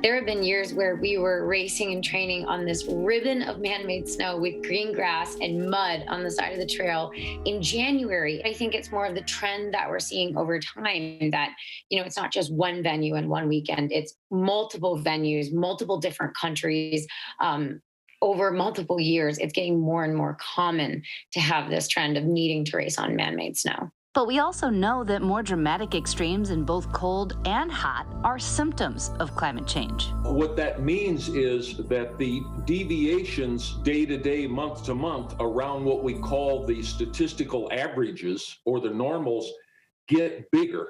There have been years where we were racing and training on this ribbon of man-made snow with green grass and mud on the side of the trail in January. I think it's more of the trend that we're seeing over time that, it's not just one venue and one weekend. It's multiple venues, multiple different countries. Over multiple years, it's getting more and more common to have this trend of needing to race on man-made snow. But we also know that more dramatic extremes in both cold and hot are symptoms of climate change. What that means is that the deviations day to day, month to month around what we call the statistical averages or the normals get bigger.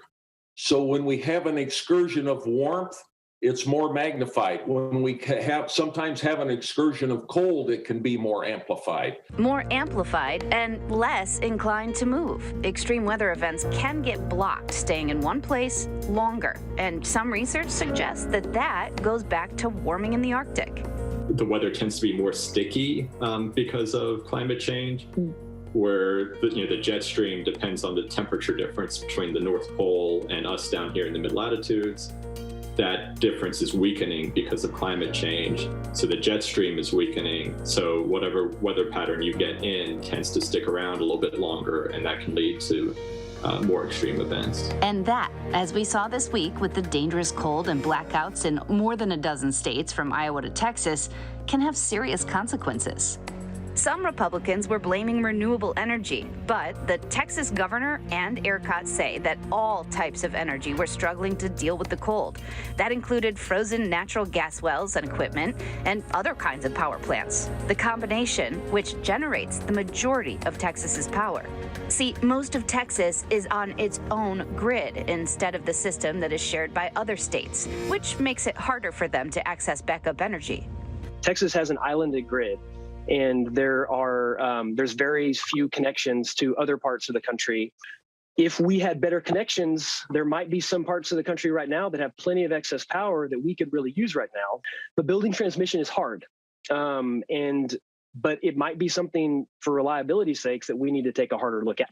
So when we have an excursion of warmth, it's more magnified. When we sometimes have an excursion of cold, it can be more amplified. More amplified and less inclined to move. Extreme weather events can get blocked, staying in one place longer. And some research suggests that goes back to warming in the Arctic. The weather tends to be more sticky because of climate change, where the jet stream depends on the temperature difference between the North Pole and us down here in the mid-latitudes. That difference is weakening because of climate change. So the jet stream is weakening. So whatever weather pattern you get in tends to stick around a little bit longer, and that can lead to more extreme events. And that, as we saw this week with the dangerous cold and blackouts in more than a dozen states from Iowa to Texas, can have serious consequences. Some Republicans were blaming renewable energy, but the Texas governor and ERCOT say that all types of energy were struggling to deal with the cold. That included frozen natural gas wells and equipment and other kinds of power plants. The combination, which generates the majority of Texas's power. See, most of Texas is on its own grid instead of the system that is shared by other states, which makes it harder for them to access backup energy. Texas has an islanded grid, and there's very few connections to other parts of the country. If we had better connections, there might be some parts of the country right now that have plenty of excess power that we could really use right now. But building transmission is hard. But it might be something for reliability's sakes that we need to take a harder look at.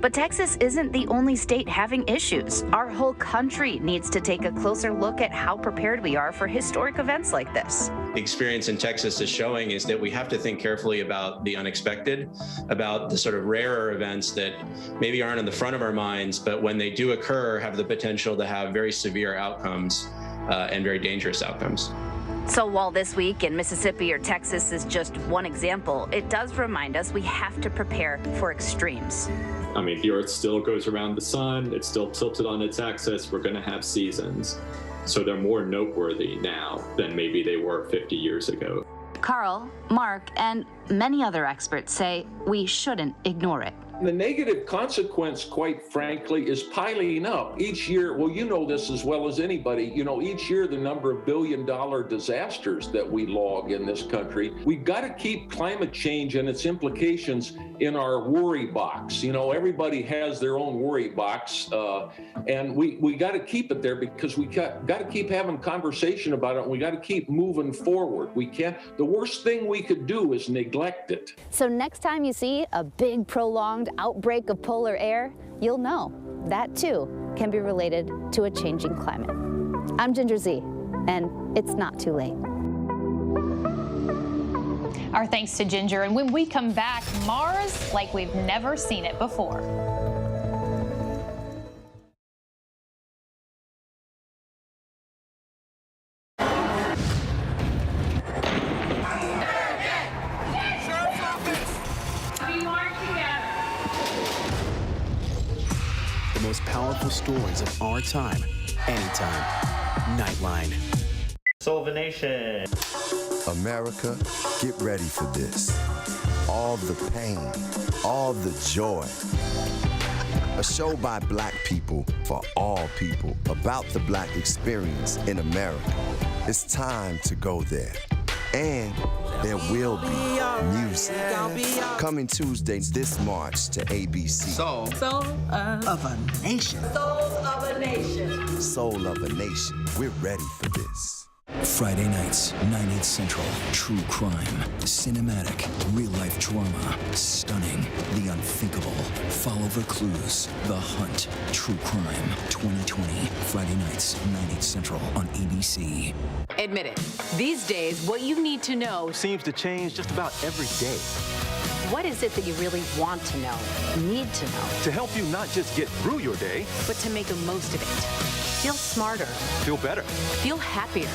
But Texas isn't the only state having issues. Our whole country needs to take a closer look at how prepared we are for historic events like this. The experience in Texas is showing is that we have to think carefully about the unexpected, about the sort of rarer events that maybe aren't in the front of our minds, but when they do occur, have the potential to have very severe outcomes and very dangerous outcomes. So while this week in Mississippi or Texas is just one example, it does remind us we have to prepare for extremes. I mean, the Earth still goes around the sun. It's still tilted on its axis. We're going to have seasons. So they're more noteworthy now than maybe they were 50 years ago. Carl, Mark, and many other experts say we shouldn't ignore it. The negative consequence, quite frankly, is piling up. Each year, well, you know this as well as anybody, each year the number of billion-dollar disasters that we log in this country. We've got to keep climate change and its implications in our worry box. Everybody has their own worry box, and we got to keep it there because we got to keep having conversation about it, and we got to keep moving forward. We can't. The worst thing we could do is neglect it. So next time you see a big prolonged outbreak of polar air, you'll know that too can be related to a changing climate. I'm Ginger Z, and it's not too late. Our thanks to Ginger. And when we come back, Mars like we've never seen it before. The most powerful stories of our time, anytime. Nightline. Miscellaneous. America, get ready for this. All the pain, all the joy. A show by Black people for all people about the Black experience in America. It's time to go there. And there will be music. Coming Tuesdays this March to ABC. Soul of a Nation. Soul of a Nation. Soul of a Nation. We're ready for this. Friday nights, 9/8 Central. True crime, cinematic, real-life drama, stunning, the unthinkable. Follow the clues. The Hunt. True crime. 2020. Friday nights, 9/8 Central on ABC. Admit it. These days, what you need to know seems to change just about every day. What is it that you really want to know, need to know? To help you not just get through your day, but to make the most of it. Feel smarter. Feel better. Feel happier.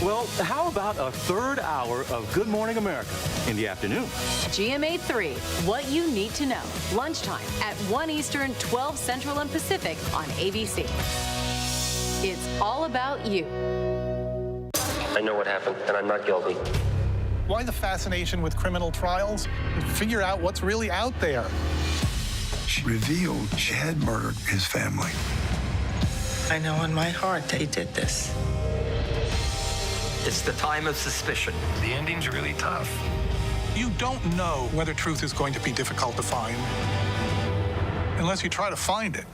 Well, how about a third hour of Good Morning America in the afternoon? GMA 3, what you need to know. Lunchtime at 1 Eastern, 12 Central and Pacific on ABC. It's all about you. I know what happened, and I'm not guilty. Why the fascination with criminal trials? Figure out what's really out there. She revealed she had murdered his family. I know in my heart they did this. It's the time of suspicion. The ending's really tough. You don't know whether truth is going to be difficult to find unless you try to find it.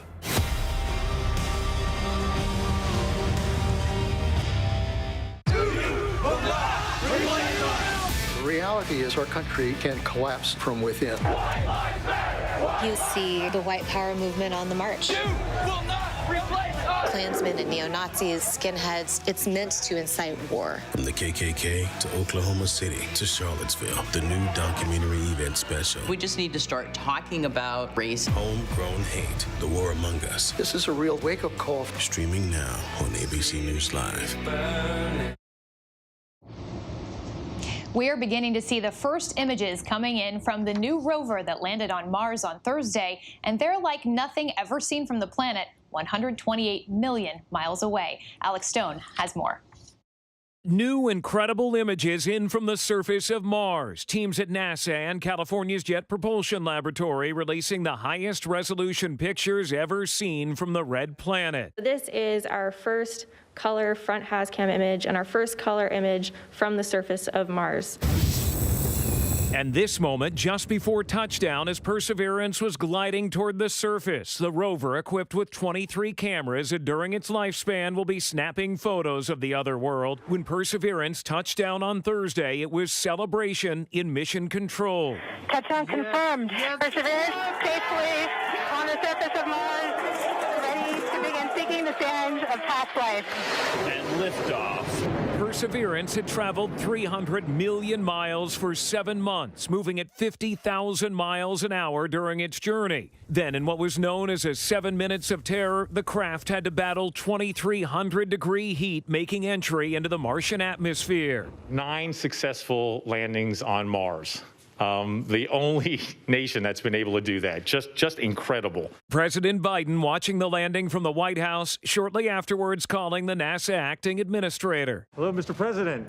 The reality is our country can collapse from within. You see the white power movement on the march. You will not replace us! Klansmen and neo-Nazis, skinheads, it's meant to incite war. From the KKK to Oklahoma City to Charlottesville, the new documentary event special. We just need to start talking about race. Homegrown Hate, The War Among Us. This is a real wake-up call. Streaming now on ABC News Live. We're beginning to see the first images coming in from the new rover that landed on Mars on Thursday, and they're like nothing ever seen from the planet 128 million miles away. Alex Stone has more. New incredible images in from the surface of Mars. Teams at NASA and California's Jet Propulsion Laboratory releasing the highest resolution pictures ever seen from the red planet. This is our first color front HazCam image and our first color image from the surface of Mars. And this moment just before touchdown as Perseverance was gliding toward the surface. The rover, equipped with 23 cameras during its lifespan, will be snapping photos of the other world. When Perseverance touched down on Thursday, it was celebration in mission control. Touchdown confirmed. Perseverance safely on the surface of Mars, ready to begin seeking the sands of past life. And liftoff. Perseverance had traveled 300 million miles for 7 months, moving at 50,000 miles an hour during its journey. Then, in what was known as a 7 minutes of terror, the craft had to battle 2,300-degree heat, making entry into the Martian atmosphere. 9 successful landings on Mars. The only nation that's been able to do that. Just incredible. President Biden watching the landing from the White House, shortly afterwards calling the NASA acting administrator. Hello, Mr. President.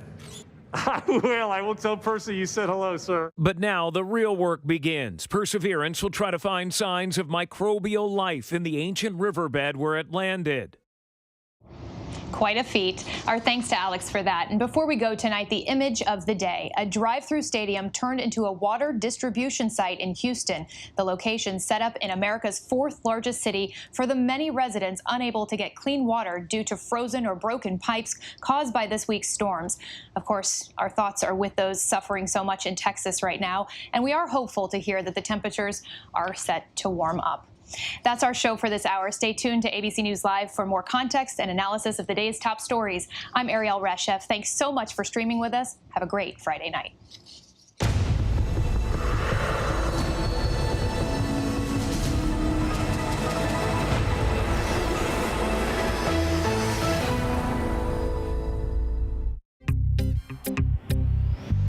I will tell Percy you said hello, sir. But now the real work begins. Perseverance will try to find signs of microbial life in the ancient riverbed where it landed. Quite a feat. Our thanks to Alex for that. And before we go tonight, the image of the day. A drive-through stadium turned into a water distribution site in Houston. The location set up in America's 4th largest city for the many residents unable to get clean water due to frozen or broken pipes caused by this week's storms. Of course, our thoughts are with those suffering so much in Texas right now, and we are hopeful to hear that the temperatures are set to warm up. That's our show for this hour. Stay tuned to ABC News Live for more context and analysis of the day's top stories. I'm Ariel Reshef. Thanks so much for streaming with us. Have a great Friday night.